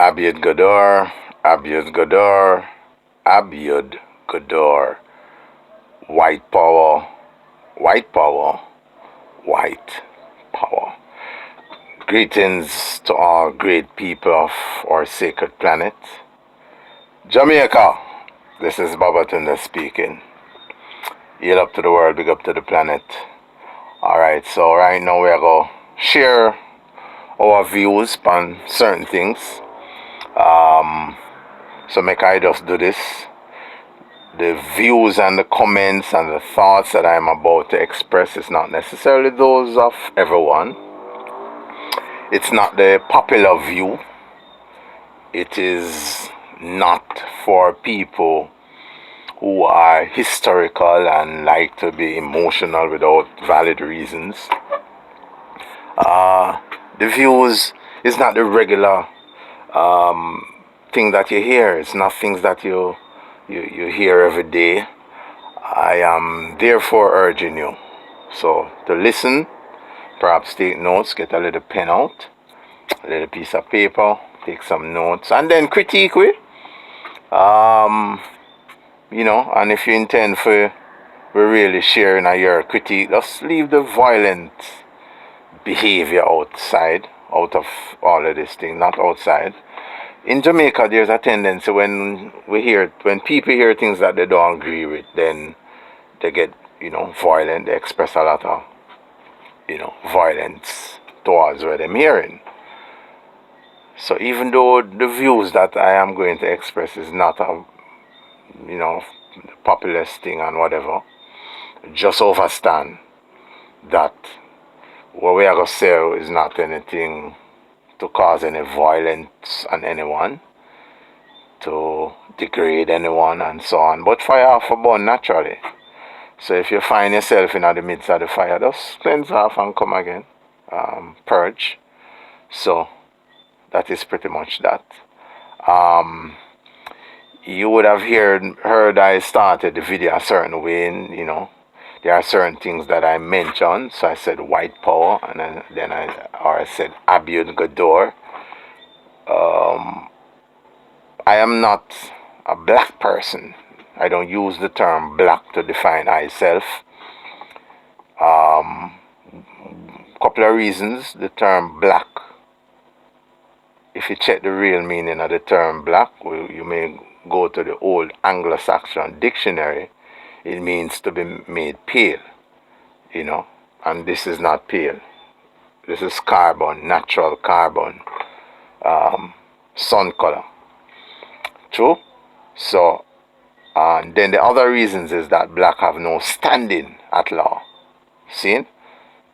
Abiud Godor, Abiud Godor, Abiud Godor. White power, white power, white power. Greetings to all great people of our sacred planet. Jamaica, this is Babatunde'S speaking. Yield up to the world, big up to the planet. Alright, so right now we're going to share our views on certain things. So make I just do this. The views and the comments and the thoughts that I'm about to express is not necessarily those of everyone. It's not the popular view. It is not for people who are historical and like to be emotional without valid reasons. The views is not the regular thing that you hear. It's not things that you hear every day. I am therefore urging you so to listen, perhaps take notes, get a little pen out, a little piece of paper, take some notes, and then critique it. And if you intend for really sharing your critique, just leave the violent behavior outside, out of all of this thing, not outside. In Jamaica, there's a tendency when people hear things that they don't agree with, then they get, violent. They express a lot of, violence towards what they're hearing. So even though the views that I am going to express is not a, populist thing and whatever, just understand that what we are going to say is not anything to cause any violence on anyone, to degrade anyone and so on, but fire off a burn naturally. So if you find yourself in the midst of the fire, just cleanse off and come again, purge. So that is pretty much that. You would have heard I started the video a certain way, there are certain things that I mentioned. So I said white power, and then I said Abiud Godor. I am not a black person. I don't use the term black to define myself. Couple of reasons. The term black, if you check the real meaning of the term black, you may go to the old Anglo-Saxon dictionary. It means to be made pale, and this is not pale. This is carbon, natural carbon, sun color. True? So, and then the other reasons is that black have no standing at law. See?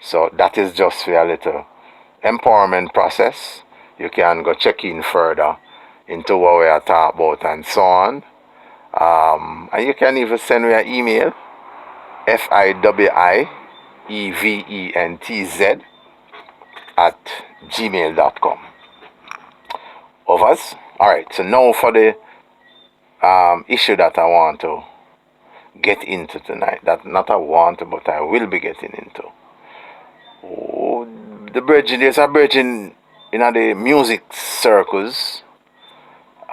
So that is just for a little empowerment process. You can go check in further into what we are talking about and so on. And you can even send me an email, fiwieventz at gmail.com. Overs? Alright, so now for the issue that I want to get into tonight. That not I want to, but I will be getting into. There's a bridging in the music circles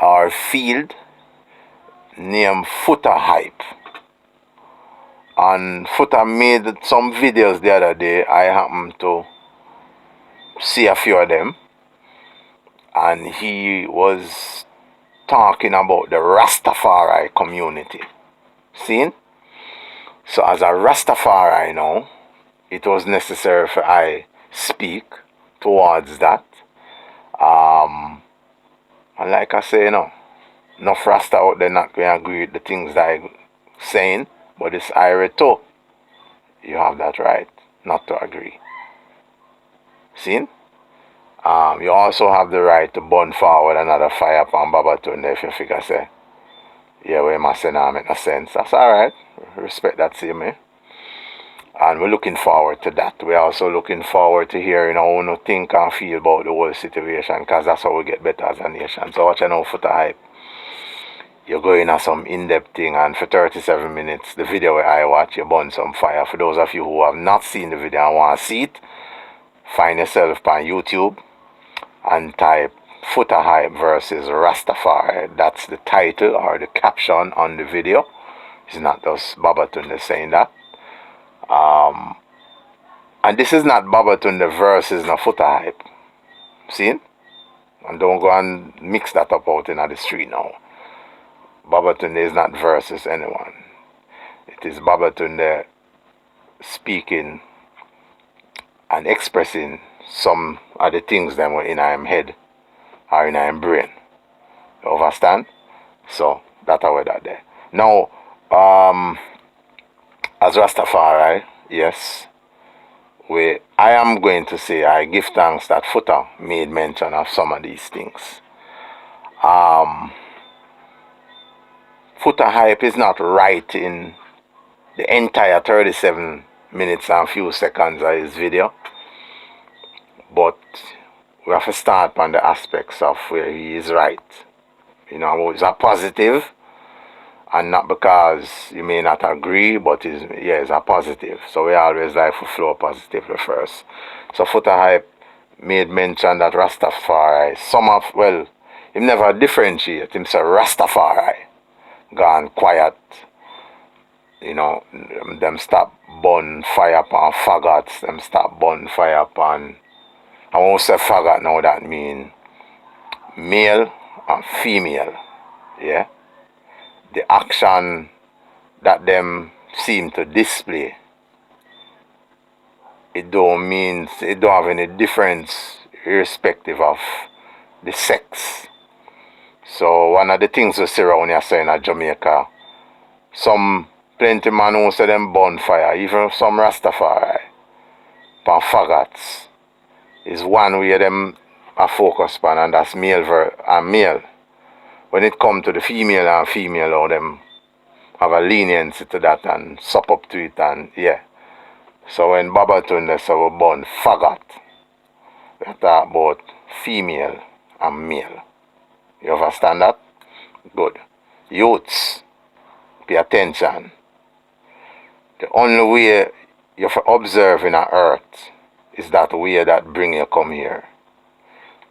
or field named Foota Hype. And Foota made some videos the other day. I happened to see a few of them. And he was talking about the Rastafari community. See? So as a Rastafari now, it was necessary for I speak towards that. And like I say, enough Rasta out there not going to agree with the things that I'm saying, but it's IRA too. You have that right not to agree. See? You also have the right to burn forward another fire upon Babatunde if you figure say, yeah, we must say now make no sense. That's alright. Respect that, see me. And we're looking forward to that. We're also looking forward to hearing how you think and feel about the whole situation, because that's how we get better as a nation. So watch out for the hype. You're going on some in-depth thing, and for 37 minutes, the video where I watch, you burn some fire. For those of you who have not seen the video and want to see it, find yourself on YouTube and type Foota hype versus Rastafari. That's the title or the caption on the video. It's not just Babatunde saying that. And this is not Babatunde versus no Foota hype. See? And don't go and mix that up out in the street now. Babatunde is not versus anyone. It is Babatunde speaking and expressing some of the things that were in his head or in his brain. You understand? So that's how that there. Now, as Rastafari, yes, I am going to say I give thanks that Foota made mention of some of these things. Foota hype is not right in the entire 37 minutes and few seconds of his video, but we have to start on the aspects of where he is right. You know, it's a positive, and not because you may not agree, but it's a positive. So we always like to flow positively first. So Foota hype made mention that Rastafari, he never differentiate. Him say Rastafari, gone quiet. You know, them stop burn fire upon faggots, them stop burn fire upon, I won't say faggot now, that mean male and female, yeah? The action that them seem to display, it don't have any difference irrespective of the sex. So one of the things we see around here saying in Jamaica, plenty man who say them bonfire, even some Rastafari, pan faggots, is one way them are focused on, and that's male and male. When it comes to the female and female, how them have a leniency to that and sup up to it, and yeah. So when Babatunde say we burn faggot, we talk about female and male. You understand that? Good. Youths, pay attention. The only way you have to observe in our earth is that way that bring you come here.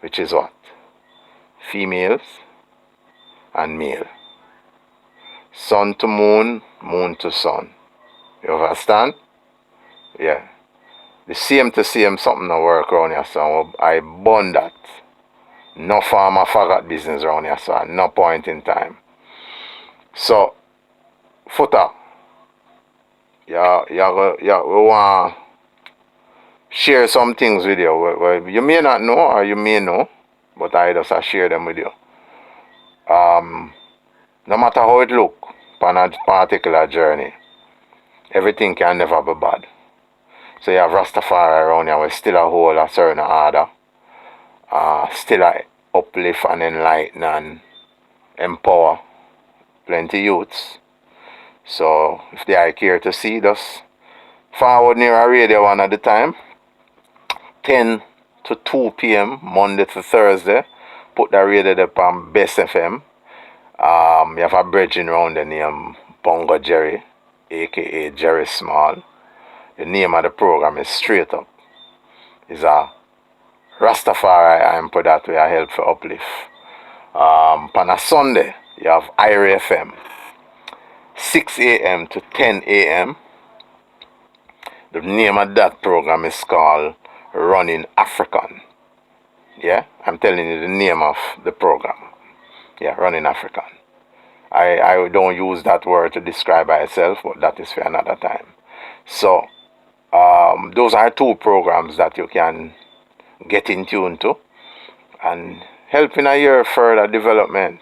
Which is what? Females and male. Sun to moon, moon to sun. You understand? Yeah. The same to same something to work around here, so I burn that. No farmer faggot business around here, so no point in time. So, Foota, we want to share some things with you. You may not know or you may know, but I just share them with you. No matter how it look on a particular journey, everything can never be bad. So you have Rastafari around here, we still hold a certain order, still uplift and enlighten and empower plenty youths. So if they are care to see, just forward near a radio one at the time, 10 to 2 p.m. Monday to Thursday. Put the radio up on Best FM. You have a bridging around the name Bongo Jerry, aka Jerry Small. The name of the program is Straight Up. It's a Rastafari, I am put that way, I help for uplift. On a Sunday, you have IRA FM, 6 a.m. to 10 a.m. The name of that program is called Running African. Yeah, I'm telling you the name of the program. Yeah, Running African. I don't use that word to describe myself, but that is for another time. So, those are two programs that you can get in tune to and help in your further development.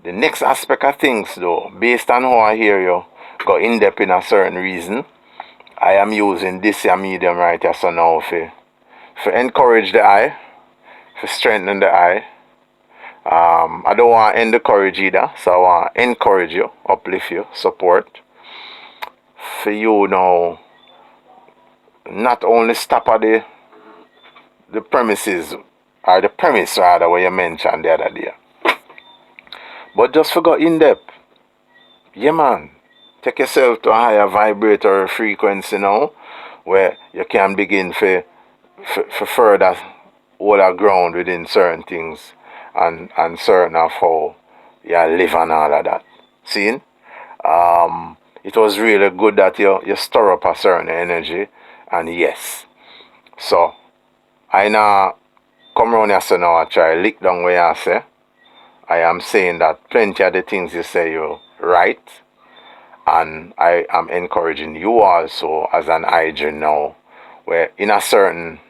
The next aspect of things, though, based on how I hear you go in depth in a certain reason, I am using this here medium right here so now for encourage the eye, for strengthen the eye. I don't want to end the courage either, so I want to encourage you, uplift you, support. For you now, not only stop at the premises, or the premise rather, where you mentioned the other day, but just for go in depth. Yeah, man. Take yourself to a higher vibratory frequency now, where you can begin for further hold a ground within certain things and certain of how you live and all of that. See? It was really good that you stir up a certain energy, and yes. So I now come around here so now I try lick down what you say. I am saying that plenty of the things you say you're right, and I am encouraging you also as an IG now, where in a certain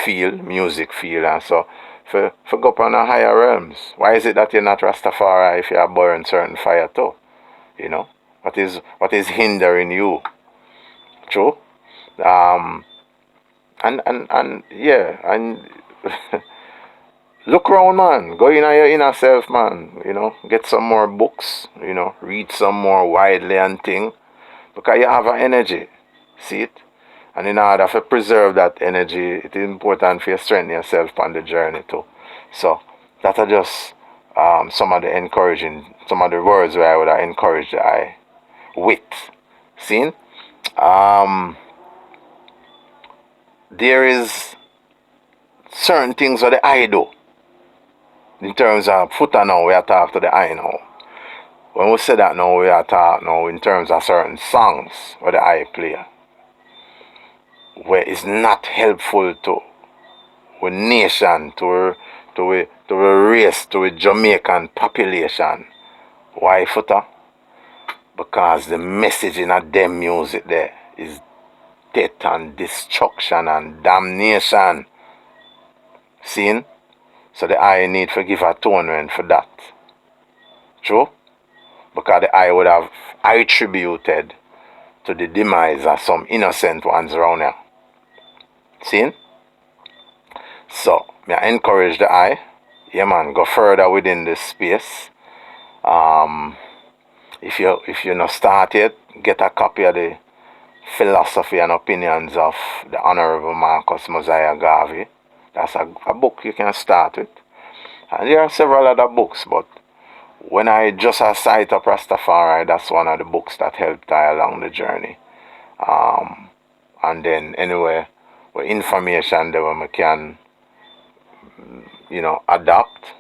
field, music field, and so for go up on a higher realms. Why is it that you're not Rastafari if you are burning certain fire too? You know, what is hindering you? True. Um, and yeah, and look around, man. Go in your inner self, man. Get some more books. Read some more widely and thing, because you have an energy. See it. And in order to preserve that energy, it is important for you to strengthen yourself on the journey too. So that are just some of the words where I would have encouraged I with. Seen? There is certain things that the eye do. In terms of Foota now, we are talking to the eye now. When we say that now, we are talking now in terms of certain songs where the eye play, where it's not helpful to a nation, to a race, to a Jamaican population. Why Foota? Because the message in a them music there is death and destruction and damnation. Seen? So the eye need to give atonement for that. True? Because the eye would have attributed to the demise of some innocent ones around here. Seen? So, I encourage the eye. Yeah, man, go further within this space. If you not start yet, get a copy of the philosophy and opinions of the Honorable Marcus Mosiah Garvey. That's a book you can start with. And there are several other books, but when I just cite up Rastafari, that's one of the books that helped I along the journey. And then anyway, with information that we can, adapt,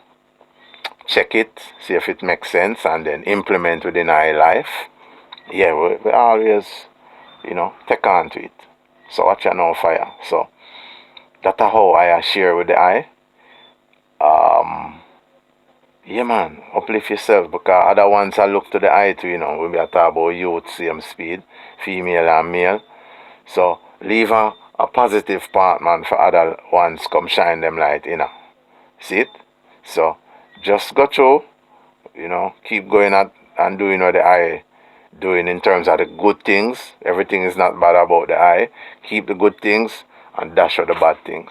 check it, see if it makes sense, and then implement within our life. Yeah, we always, take on to it. So watch your now fire. So that's how I share with the eye. Yeah, man, uplift yourself, because other ones I look to the eye too, when we are talking about youth, same speed, female and male. So leave a positive part, man, for other ones come shine them light, See it? So just go through, keep going at and doing what the eye doing in terms of the good things. Everything is not bad about the eye. Keep the good things and dash out the bad things.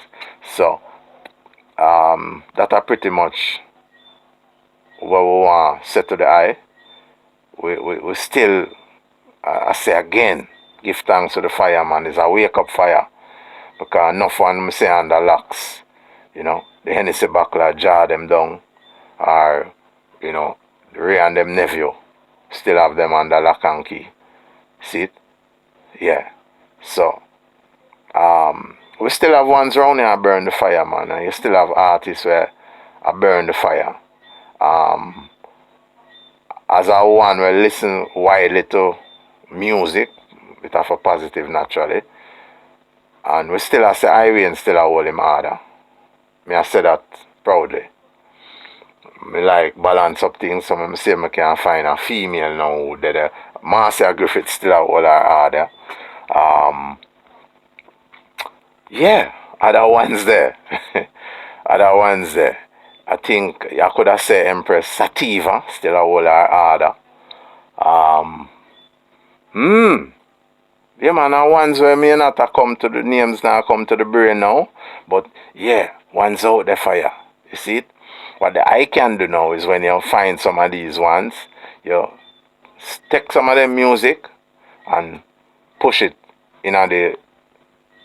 So that are pretty much what we want to say to the eye. We still, I say again, give thanks to the fireman. It's a wake up fire. Because enough one me say under locks, the Hennessy Buckler jar them down, or, the Ray and them nephew still have them under lock and key. See it? Yeah. So, we still have ones around here burn the fire, man, and you still have artists where I burn the fire. As a one will listen widely to music, it have a positive naturally. And we still have the highway and still hold him harder. I say that proudly. I like balance up things, so I say I can find a female now that Marcia Griffith still hold her harder. Yeah, other ones there. Other ones there. I think I could have said Empress Sativa still hold her harder. Yeah, man, and ones where me not come to the names now come to the brain now. But yeah, one's out there fire. You see it? What the eye can do now is when you find some of these ones, you take some of them music and push it in the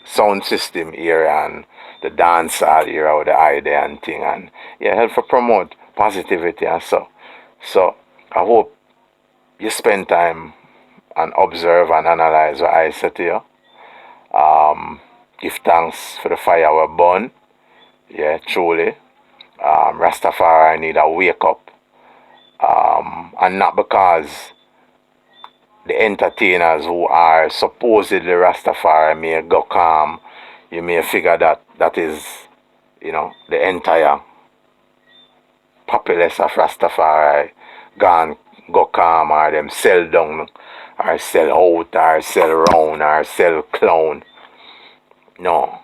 sound system area and the dancehall area with the eye there and thing, and yeah, help to promote positivity and so. So I hope you spend time and observe and analyze what I say to you. Give thanks for the fire we burn. Yeah, truly. Rastafari need a wake up. And not because the entertainers who are supposedly Rastafari may go calm. You may figure that that is, the entire populace of Rastafari gone go calm, or them sell down, or sell out, or sell round, or sell clown. No.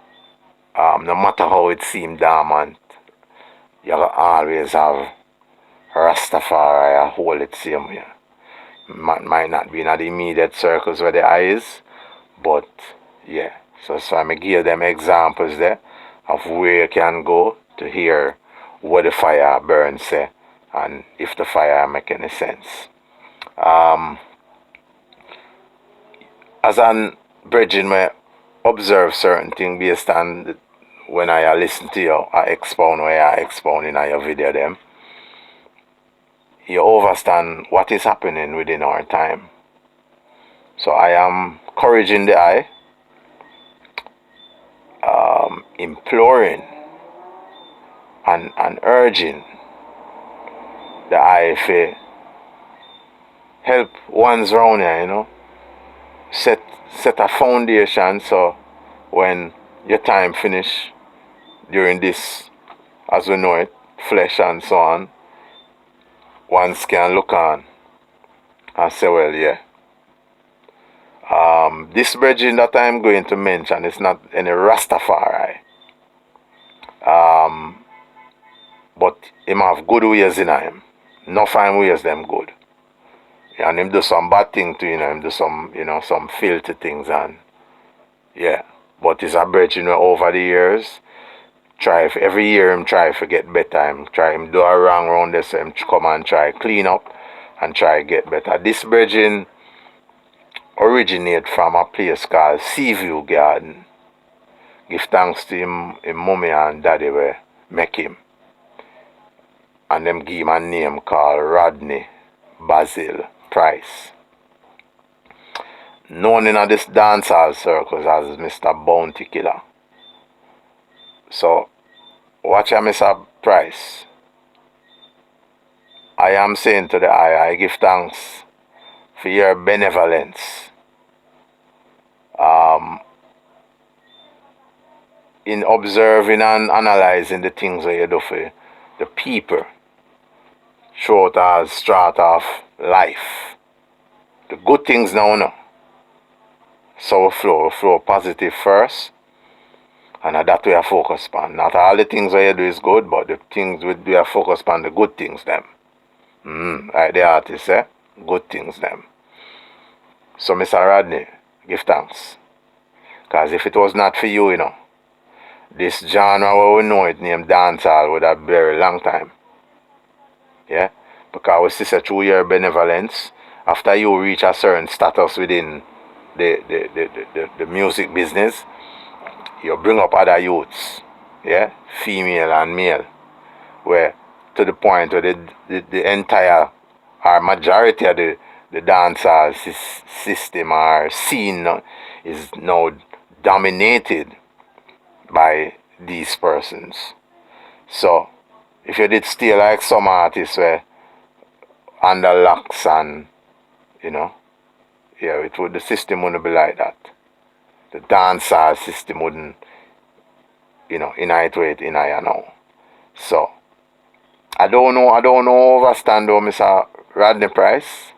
No matter how it seems dormant, you'll always have Rastafari hold it same way. Might not be in the immediate circles where the eye is, but yeah. So I give them examples there of where you can go to hear what the fire burns say, and if the fire make any sense. As an bridging, I observe certain things based on when I listen to you, I expound where I expound in your video them. You understand what is happening within our time. So I am encouraging the eye, imploring and urging the eye to help ones around here, set a foundation so when your time finish during this, as we know it, flesh and so on, ones can look on and say, well, yeah. This bridging that I'm going to mention is not any Rastafari. But him have good ways in him. No fine ways them good. And him do some bad thing to him do some, some filthy things, and yeah. But it's a bridging over the years. Every year him try to get better. Him do a wrong round this, him come and try clean up and try get better. This bridging originate from a place called Seaview Garden. Give thanks to him mommy and daddy were make him. And them give him a name called Rodney Basil Price. Known in this dancehall circles as Mr. Bounty Killer. So, watch out, Mr. Price. I am saying to the eye, I give thanks for your benevolence. In observing and analyzing the things that you do for the people throughout as start of life. The good things now. So flow positive first. And that we are focused on. Not all the things that you do is good, but the things we are focused on, the good things them. Like the artist say, good things them. So Mr. Rodney, give thanks. Because if it was not for you, this genre where we know it named dancehall would have been a very long time. Yeah? Because we see through your benevolence, after you reach a certain status within the music business, you bring up other youths, yeah, female and male, where to the point where the entire or majority of the dancehall system or scene is now dominated by these persons. So if you did stay like some artists where under locks and the system wouldn't be like that. The dancehall system wouldn't, initiate in I now. So I don't know understand though, Mr. Rodney Price.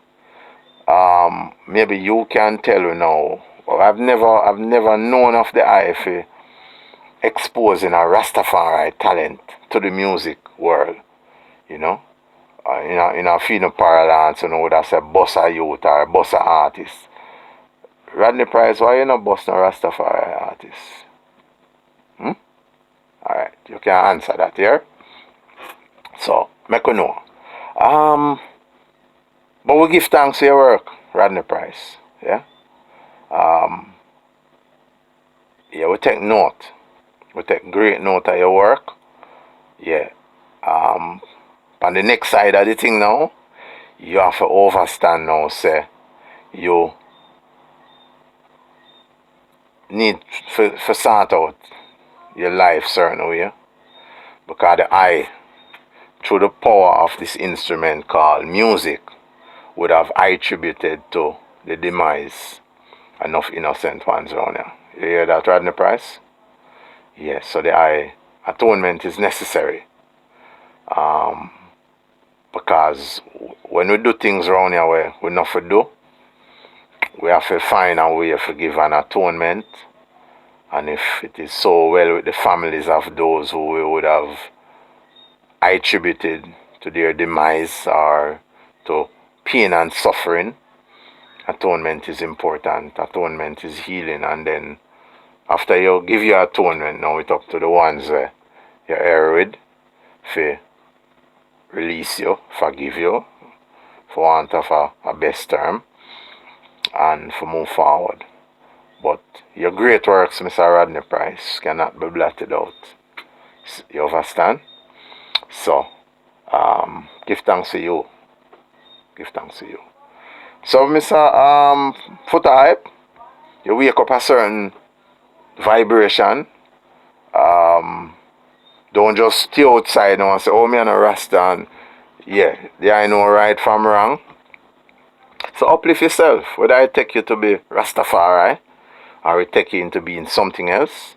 Maybe you can tell me now. Well, I've never known of the IFA exposing a Rastafari talent to the music world. In a female parlance, that's a bossa youth or a bossa artist. Rodney Price, why you not boss no Rastafari artist? Alright, you can answer that here. So, make you know. But we give thanks for your work, Rodney Price. Yeah? We take note. We take great note of your work. Yeah. On the next side of the thing now, you have to understand now, say, you need to sort out your life certain way, because the eye through the power of this instrument called music, would have attributed to the demise enough innocent ones around here. You hear that, Rodney Price? Yes, so the atonement is necessary. Because when we do things around here where we not for do, we have to find a way to give an atonement. And if it is so well with the families of those who we would have attributed to their demise or to pain and suffering, atonement is important. Atonement is healing. And then after you give your atonement, now it's up to the ones where you're error with, for release you, forgive you, for want of a best term, and for move forward. But your great works, Mr. Rodney Price, cannot be blotted out. You understand? So, give thanks to you. Give thanks to you. So, Mr. Foota Hype, you wake up a certain vibration. Don't just stay outside now and say, oh, me and a Rasta, and yeah, I know right from wrong. So uplift yourself, whether I take you to be Rastafari or I take you into being something else.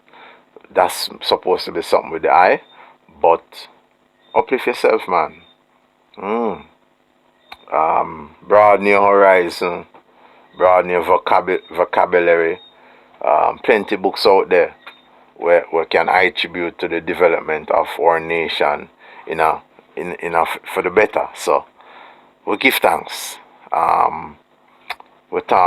That's supposed to be something with the eye, but uplift yourself, man. Broaden your horizon, broaden your vocabulary. Plenty books out there where can attribute to the development of our nation for the better. So we give thanks. We talk